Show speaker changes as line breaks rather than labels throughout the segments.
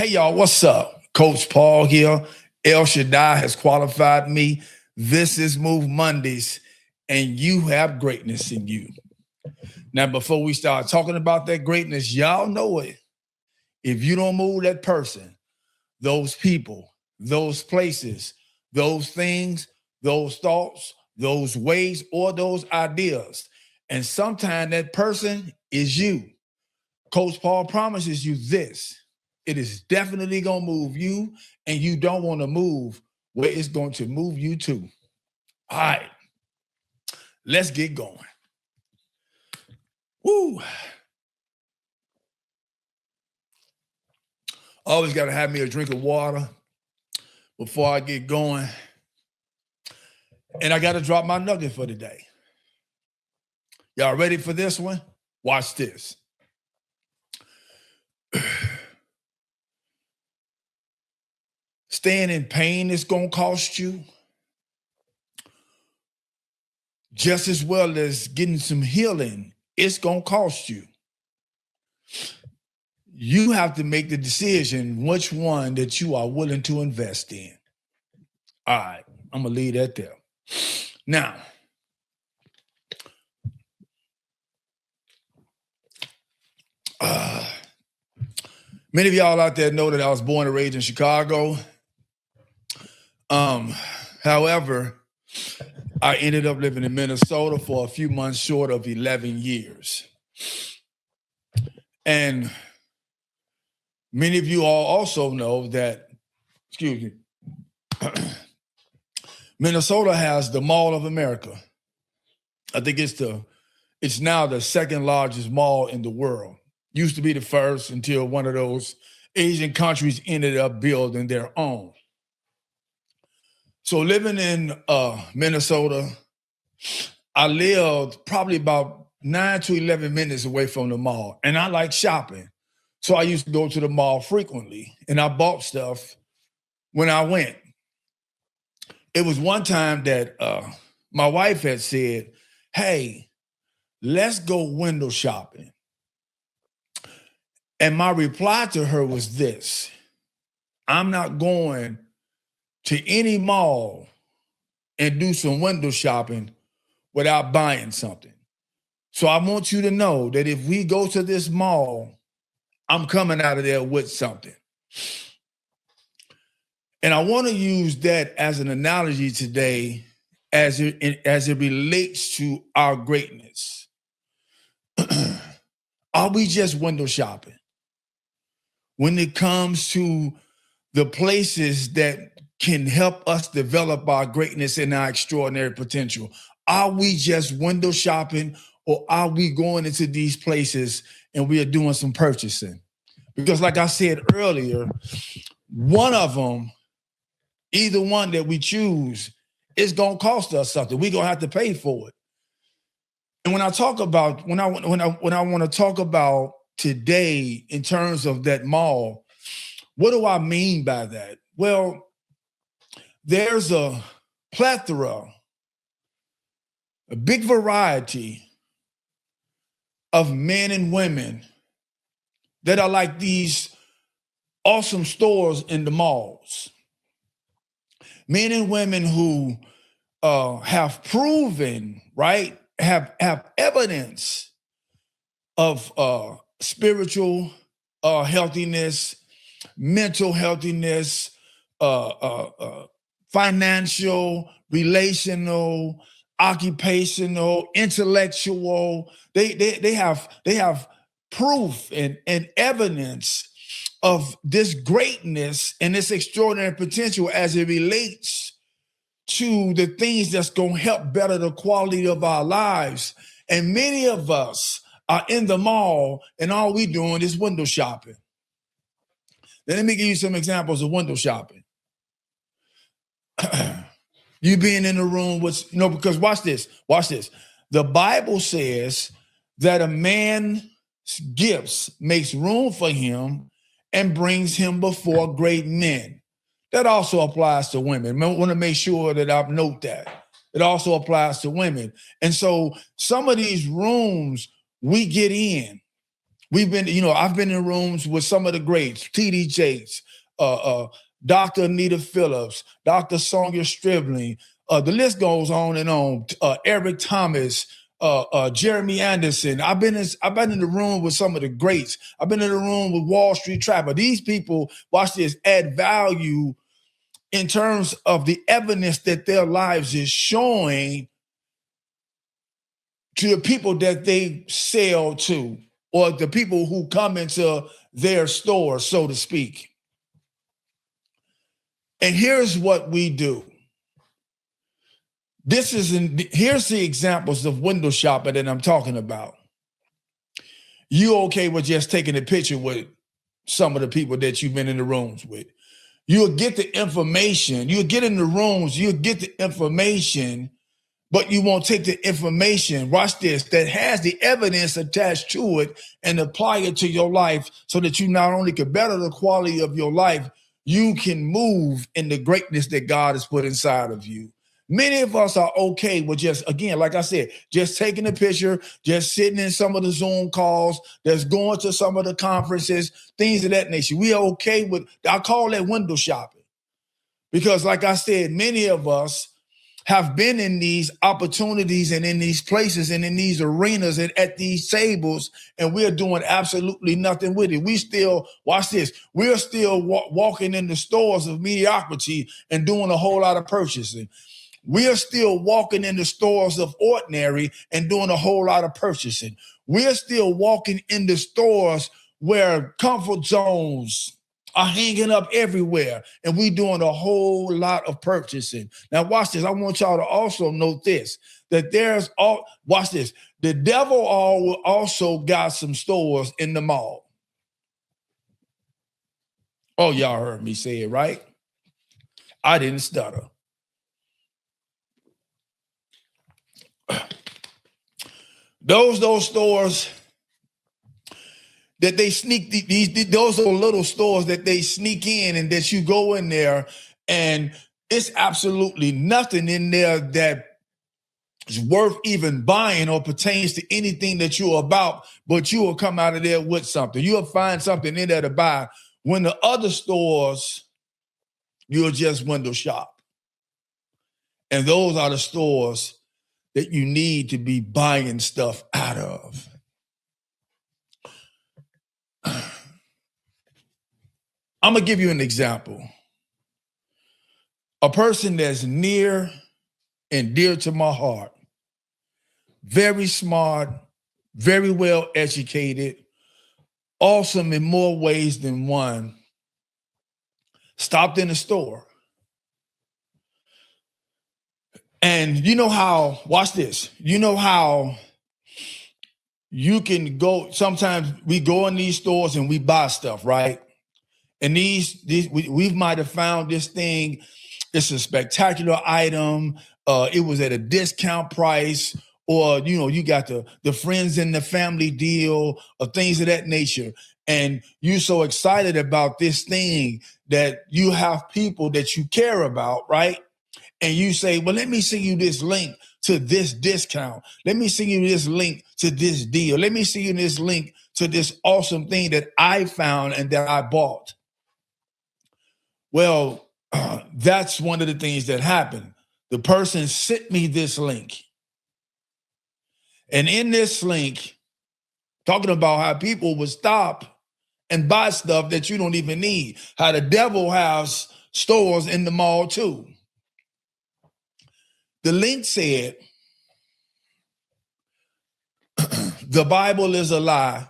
Hey, y'all, what's up? Coach Paul here. El Shaddai has qualified me. This is Move Mondays, and you have greatness in you. Now, before we start talking about that greatness, y'all know it. If you don't move that person, those people, those places, those things, those thoughts, those ways, or those ideas, and sometimes that person is you. Coach Paul promises you this. It is definitely going to move you, and you don't want to move where it's going to move you to. All right, let's get going. Woo. Always got to have me a drink of water before I get going. And I got to drop my nugget for today. Y'all ready for this one? Watch this. Staying in pain is going to cost you just as well as getting some healing. It's going to cost you. You have to make the decision which one that you are willing to invest in. All right, I'm going to leave that there. Now, many of y'all out there know that I was born and raised in Chicago. However, I ended up living in Minnesota for a few months short of 11 years. And many of you all also know that, Minnesota has the Mall of America. I think it's now the second largest mall in the world. Used to be the first until one of those Asian countries ended up building their own. So living in Minnesota, I lived probably about 9 to 11 minutes away from the mall. And I like shopping. So I used to go to the mall frequently. And I bought stuff when I went. It was one time that my wife had said, hey, let's go window shopping. And my reply to her was this: I'm not going to any mall and do some window shopping without buying something. So I want you to know that if we go to this mall, I'm coming out of there with something. And I want to use that as an analogy today as it relates to our greatness. Are we just window shopping when it comes to the places that can help us develop our greatness and our extraordinary potential? Are we just window shopping, or are we going into these places and we are doing some purchasing? Because like I said earlier, one of them, either one that we choose, is going to cost us something. We're going to have to pay for it. And when I talk about, when I want to talk about today in terms of that mall, what do I mean by that? Well, there's a plethora, a big variety of men and women that are like these awesome stores in the malls. Men and women who have proven, right, have evidence of spiritual healthiness, mental healthiness, financial, relational, occupational, intellectual. They have proof and evidence of this greatness and this extraordinary potential as it relates to the things that's going to help better the quality of our lives. And many of us are in the mall and all we doing is window shopping. Now, let me give you some examples of window shopping. You being in the room with, because watch this. The Bible says that a man's gifts makes room for him and brings him before great men. That also applies to women. I want to make sure that I note that. It also applies to women. And so some of these rooms we get in, We've been, I've been in rooms with some of the greats, T.D. Jakes, Dr. Anita Phillips, Dr. Sonia Stribling. The list goes on and on. Eric Thomas, Jeremy Anderson. I've been in the room with some of the greats. I've been in the room with Wall Street Trapper. These people, watch this, add value in terms of the evidence that their lives is showing to the people that they sell to, or the people who come into their store, so to speak. And here's what we do. Here's the examples of window shopping that I'm talking about. You okay with just taking a picture with some of the people that you've been in the rooms with? You'll get the information. You'll get in the rooms. You'll get the information, but you won't take the information, watch this, that has the evidence attached to it and apply it to your life so that you not only can better the quality of your life, you can move in the greatness that God has put inside of you. Many of us are okay with just, again, like I said, just taking a picture, just sitting in some of the Zoom calls, just going to some of the conferences, things of that nature. We are okay with, I call that window shopping. Because like I said, many of us have been in these opportunities and in these places and in these arenas and at these tables, and we're doing absolutely nothing with it. We still, watch this, we're still walking in the stores of mediocrity and doing a whole lot of purchasing. We are still walking in the stores of ordinary and doing a whole lot of purchasing. We're still walking in the stores where comfort zones are hanging up everywhere, and we doing a whole lot of purchasing. Now, watch this. I want y'all to also note this, that watch this. The devil also got some stores in the mall. Oh, y'all heard me say it, right? I didn't stutter. Those stores that they sneak, those are little stores that they sneak in, and that you go in there and it's absolutely nothing in there that is worth even buying or pertains to anything that you're about, but you will come out of there with something. You'll find something in there to buy, when the other stores, you'll just window shop. And those are the stores that you need to be buying stuff out of. I'm going to give you an example. A person that's near and dear to my heart, very smart, very well educated, awesome in more ways than one, stopped in the store. And you know how, watch this, you know how you can go, sometimes we go in these stores and we buy stuff, right? And we might have found this thing, it's a spectacular item, it was at a discount price, or you got the friends and the family deal, or things of that nature. And you're so excited about this thing that you have people that you care about, right? And you say, well, let me send you this link to this discount. Let me send you this link to this deal. Let me send you this link to this awesome thing that I found and that I bought. Well, that's one of the things that happened. The person sent me this link. And in this link, talking about how people would stop and buy stuff that you don't even need, how the devil has stores in the mall too. The link said, the Bible is a lie.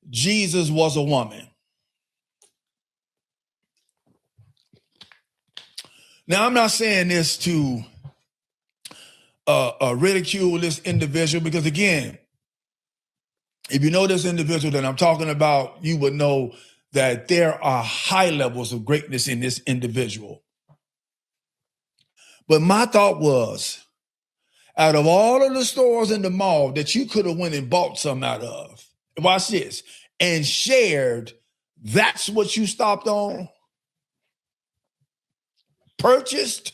Jesus was a woman. Now, I'm not saying this to ridicule this individual, because again, if you know this individual that I'm talking about, you would know that there are high levels of greatness in this individual. But my thought was, out of all of the stores in the mall that you could have went and bought some out of, watch this, and shared, that's what you stopped on? Purchased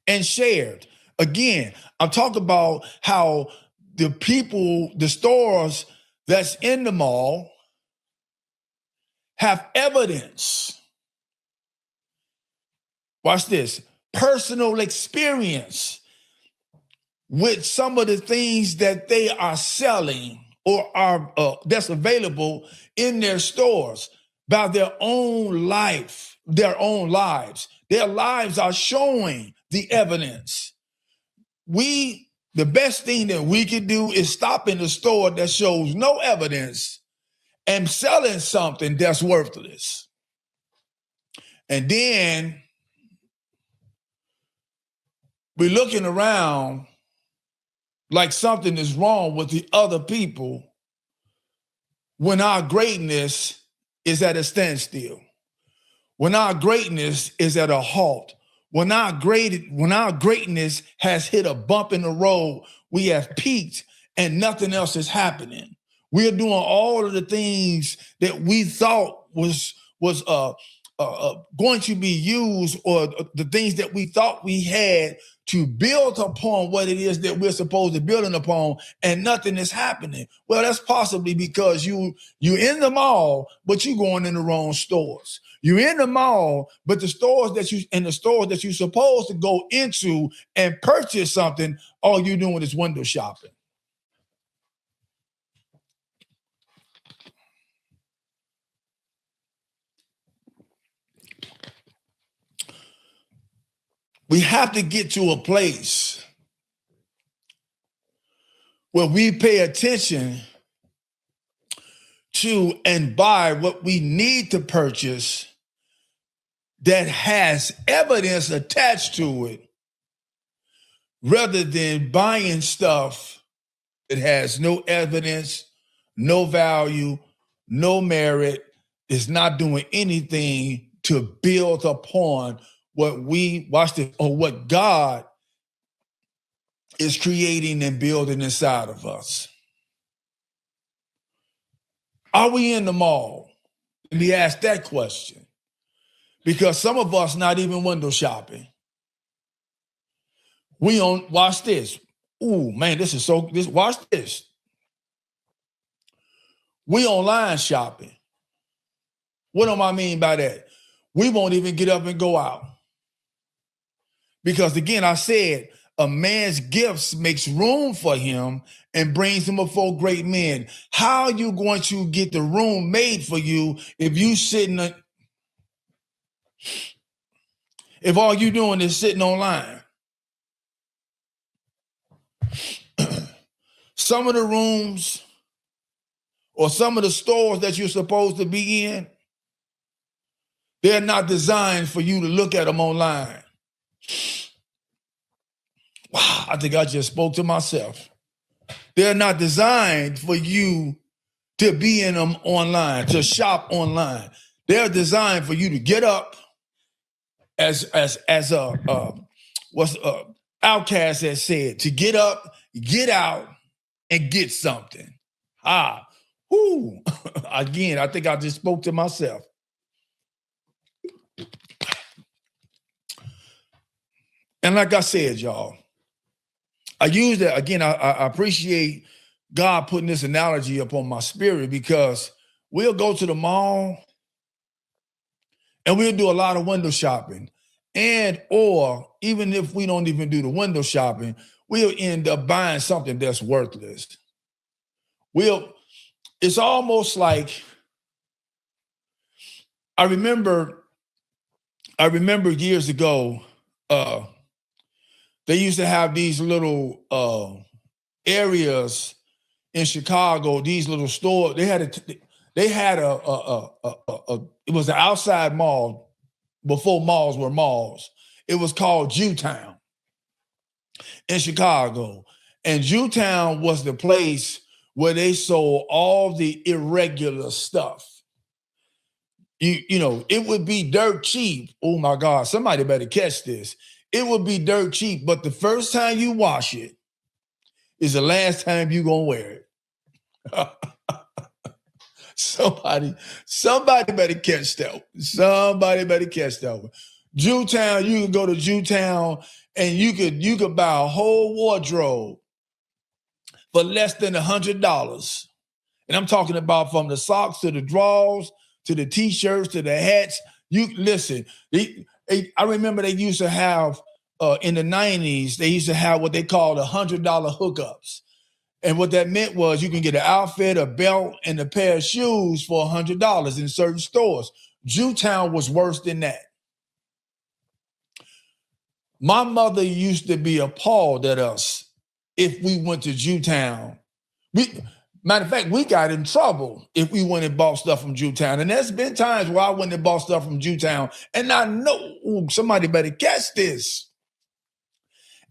and shared. Again, I'm talking about how the people, the stores that's in the mall have evidence. Watch this. Personal experience with some of the things that they are selling or are that's available in their stores by their own life, their own lives. Their lives are showing the evidence. The best thing that we can do is stop in the store that shows no evidence and selling something that's worthless. And then we're looking around like something is wrong with the other people when our greatness is at a standstill, when our greatness is at a halt, when our greatness has hit a bump in the road, we have peaked and nothing else is happening. We're doing all of the things that we thought was going to be used, or the things that we thought we had to build upon what it is that we're supposed to build upon, and nothing is happening. Well, that's possibly because you're in the mall, but you're going in the wrong stores. You're in the mall, but the stores that you're supposed to go into and purchase something, all you're doing is window shopping. We have to get to a place where we pay attention to and buy what we need to purchase that has evidence attached to it, rather than buying stuff that has no evidence, no value, no merit, is not doing anything to build upon what God is creating and building inside of us. Are we in the mall? Let me ask that question. Because some of us not even window shopping. Watch this. Ooh, man, watch this. We online shopping. What do I mean by that? We won't even get up and go out. Because again, I said, a man's gifts makes room for him and brings him before great men. How are you going to get the room made for you if all you're doing is sitting online? Some of the rooms or some of the stores that you're supposed to be in, they're not designed for you to look at them online. Wow, I think I just spoke to myself. They're not designed for you to be in them online, to shop online. They're designed for you to get up, as Outcast has said, to get up, get out, and get something. Again, I think I just spoke to myself. And like I said, y'all, I use that again. I appreciate God putting this analogy upon my spirit, because we'll go to the mall and we'll do a lot of window shopping, or even if we don't even do the window shopping, we'll end up buying something that's worthless. It's almost like, I remember years ago, they used to have these little areas in Chicago, these little stores. It was an outside mall before malls were malls. It was called Jewtown in Chicago. And Jewtown was the place where they sold all the irregular stuff. You know, it would be dirt cheap. Oh my God, somebody better catch this. It would be dirt cheap, but the first time you wash it is the last time you're going to wear it. Somebody better catch that. Somebody better catch that one. Jewtown, you can go to Jewtown and you could buy a whole wardrobe for less than $100. And I'm talking about from the socks to the drawers, to the t-shirts, to the hats. You listen, I remember they used to have, in the 90s, they used to have what they called $100 hookups. And what that meant was you can get an outfit, a belt, and a pair of shoes for $100 in certain stores. Jewtown was worse than that. My mother used to be appalled at us if we went to Jewtown. Matter of fact, we got in trouble if we went and bought stuff from Jewtown. And there's been times where I went and bought stuff from Jewtown, and I know somebody better catch this.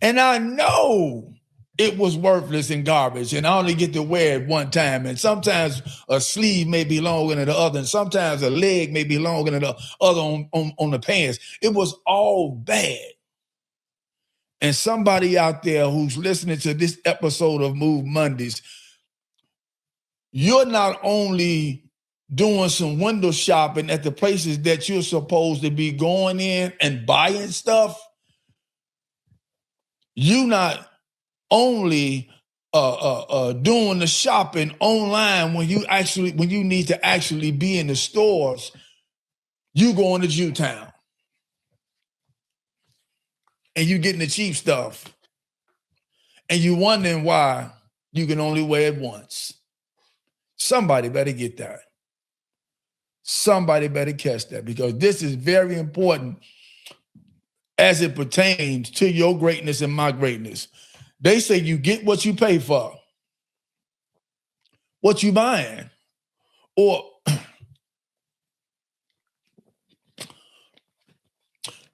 And I know it was worthless and garbage, and I only get to wear it one time. And sometimes a sleeve may be longer than the other, and sometimes a leg may be longer than the other on the pants. It was all bad. And somebody out there who's listening to this episode of Move Mondays, you're not only doing some window shopping at the places that you're supposed to be going in and buying stuff, you not only doing the shopping online when you need to actually be in the stores, you going to Jewtown and you getting the cheap stuff, and you wondering why you can only wear it once. Somebody better get that. Somebody better catch that, because this is very important as it pertains to your greatness and my greatness. They say you get what you pay for. What you buying? Or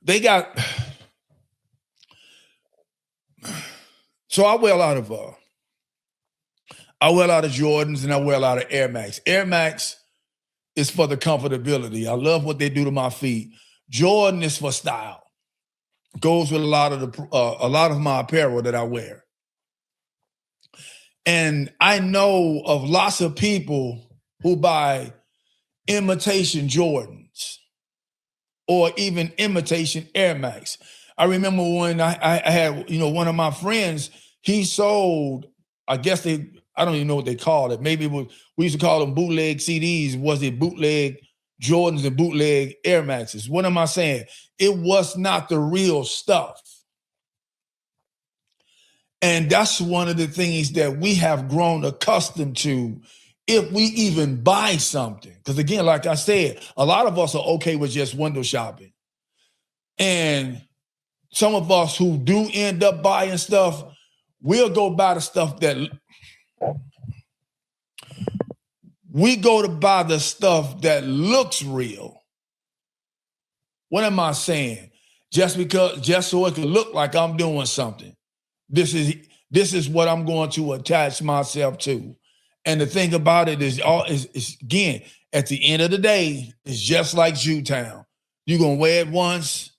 they got, so I wear a lot of Jordans, and I wear a lot of Air Max. Air Max is for the comfortability. I love what they do to my feet. Jordan is for style. Goes with a lot of my apparel that I wear. And I know of lots of people who buy imitation Jordans or even imitation Air Max. I remember when I had, one of my friends, he sold, I don't even know what they called it. Maybe we used to call them bootleg CDs. Was it bootleg Jordans and bootleg Air Maxes? What am I saying? It was not the real stuff. And that's one of the things that we have grown accustomed to if we even buy something. Because again, like I said, a lot of us are okay with just window shopping. And some of us who do end up buying stuff, we'll go buy the stuff that looks real. What am I saying? Just so it can look like I'm doing something. This is what I'm going to attach myself to. And the thing about it is again, at the end of the day, it's just like Jewtown. You're going to wear it once.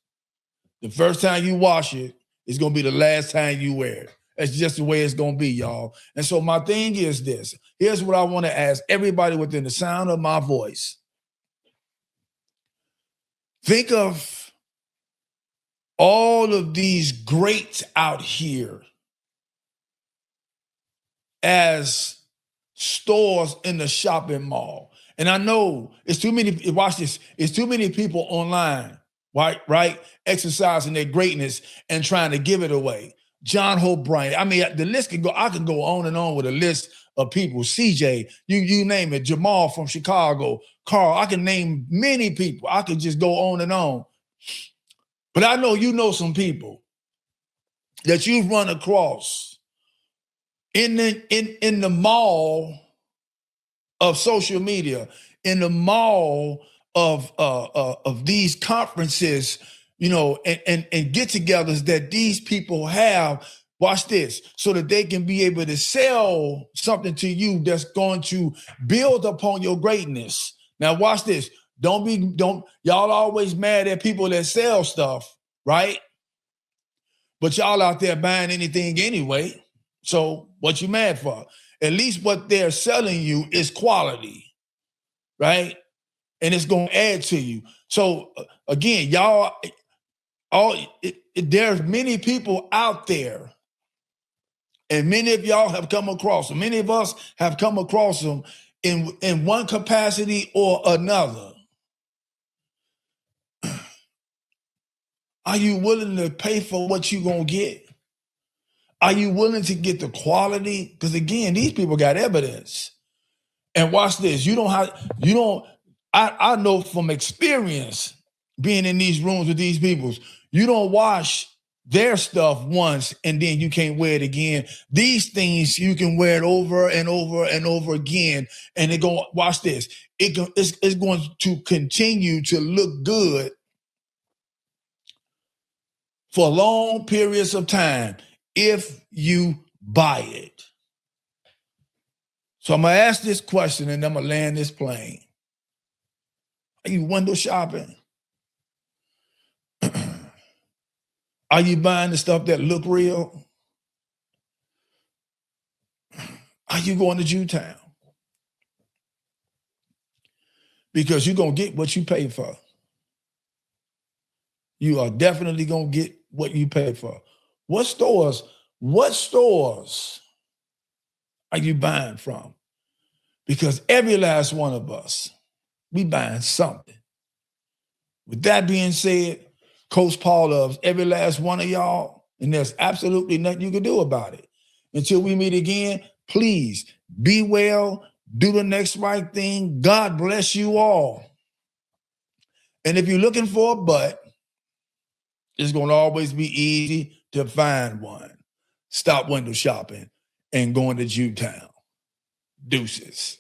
The first time you wash it, it's going to be the last time you wear it. That's just the way it's going to be, y'all. And so my thing is this. Here's what I want to ask everybody within the sound of my voice. Think of all of these greats out here as stores in the shopping mall. And I know it's too many, watch this, it's too many people online, right? Exercising their greatness and trying to give it away. John Hope Bryant. I mean, the list can go, I can go on and on with a list of people. CJ, you name it, Jamal from Chicago, Carl, I can name many people. I could just go on and on. But I know you know some people that you've run across in the mall of social media, in the mall of these conferences, and get-togethers that these people have. Watch this, so that they can be able to sell something to you that's going to build upon your greatness. Now, watch this. Y'all always mad at people that sell stuff, right? But y'all out there buying anything anyway. So what you mad for? At least what they're selling you is quality, right? And it's going to add to you. So again, there's many people out there, and many of y'all have come across them. Many of us have come across them in one capacity or another. Are you willing to pay for what you're going to get? Are you willing to get the quality? Because again, these people got evidence. And watch this. I know from experience being in these rooms with these people, you don't wash their stuff once and then you can't wear it again. These things, you can wear it over and over and over again. And watch this. It's going to continue to look good for long periods of time if you buy it. So I'm going to ask this question and I'm going to land this plane. Are you window shopping? Are you buying the stuff that look real? Are you going to Jewtown? Because you're going to get what you pay for. You are definitely going to get what you pay for. What stores are you buying from? Because every last one of us, we buying something. With that being said, Coach Paul loves every last one of y'all, and there's absolutely nothing you can do about it. Until we meet again, please be well, do the next right thing. God bless you all. And if you're looking for a butt, it's going to always be easy to find one. Stop window shopping and going to Jewtown. Deuces.